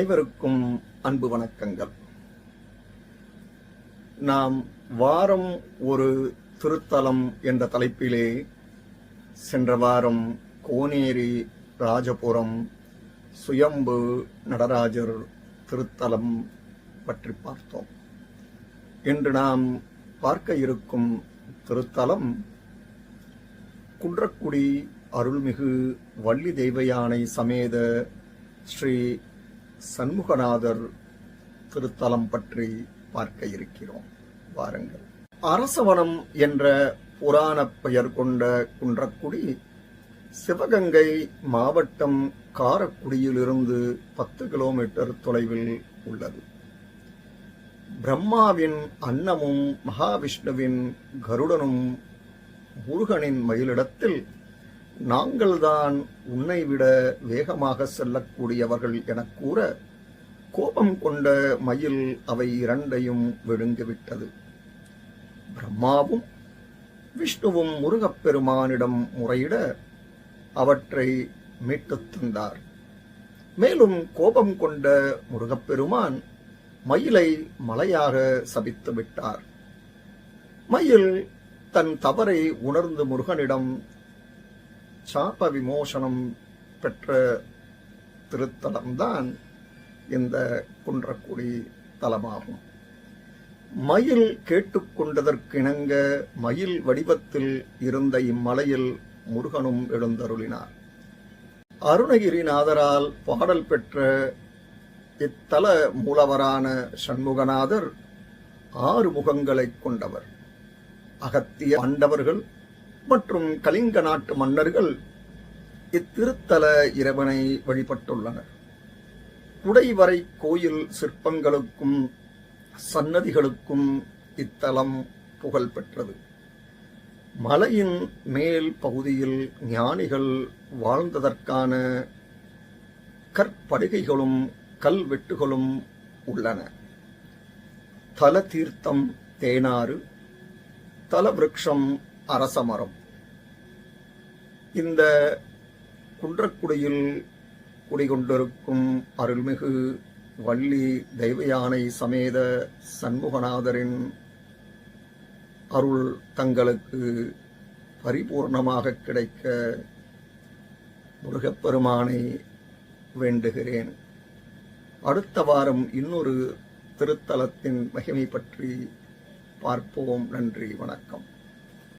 அனைவருக்கும் அன்பு வணக்கங்கள். நாம் வாரம் ஒரு திருத்தலம் என்ற தலைப்பிலே சென்ற வாரம் கோனேரி ராஜபுரம் சுயம்பு நடராஜர் திருத்தலம் பற்றி பார்த்தோம். இன்று நாம் பார்க்க இருக்கும் திருத்தலம் குன்றக்குடி அருள்மிகு வள்ளி தெய்வயானை சமேத ஸ்ரீ சண்முகநாதர் திருத்தலம் பற்றி பார்க்க இருக்கிறோம். வாருங்கள். அரசவனம் என்ற புராண பெயர் கொண்ட குன்றக்குடி சிவகங்கை மாவட்டம் காரக்குடியிலிருந்து 10 கிலோமீட்டர் தொலைவில் உள்ளது. பிரம்மாவின் அன்னமும் மகாவிஷ்ணுவின் கருடனும் முருகனின் மயிலிடத்தில் நாங்கள்தான் உன்னை விட வேகமாக செல்லக்கூடியவர்கள் எனக் கூற கோபம் கொண்ட மயில் அவை இரண்டையும் விழுங்கிவிட்டது. பிரம்மாவும் விஷ்ணுவும் முருகப்பெருமானிடம் முறையிட அவற்றை மீட்டுத் தந்தார். மேலும் கோபம் கொண்ட முருகப்பெருமான் மயிலை மலையாக சபித்து விட்டார். மயில் தன் தவறை உணர்ந்து முருகனிடம் சாப விமோசனம் பெற்ற திருத்தலம்தான் இந்த குன்றக்குடி தலமாகும். மயில் கேட்டுக்கொண்டதற்கிணங்க மயில் வடிவத்தில் இருந்த இம்மலையில் முருகனும் எழுந்தருளினார். அருணகிரிநாதரால் பாடல் பெற்ற இத்தல மூலவரான சண்முகநாதர் 6 முகங்களைக் கொண்டவர். அகத்திய பாண்டவர்கள் மற்றும் கலிங்க நாட்டு மன்னர்கள் இத்திருத்தல இறைவனை வழிபட்டுள்ளனர். குடைவரை கோயில் சிற்பங்களுக்கும் சன்னதிகளுக்கும் இத்தலம் புகழ் பெற்றது. மலையின் மேல் பகுதியில் ஞானிகள் வாழ்ந்ததற்கான கற்படுகைகளும் கல்வெட்டுகளும் உள்ளன. தல தீர்த்தம் தேனாறு, தல விருட்சம் அரசமரம். இந்த குன்றக்குடியில் குடிகொண்டிருக்கும் அருள்மிகு வள்ளி தெய்வயானை சமேத சண்முகநாதரின் அருள் தங்களுக்கு பரிபூர்ணமாக கிடைக்க முருகப்பெருமானை வேண்டுகிறேன். அடுத்த வாரம் இன்னொரு திருத்தலத்தின் மகிமை பற்றி பார்ப்போம். நன்றி, வணக்கம்.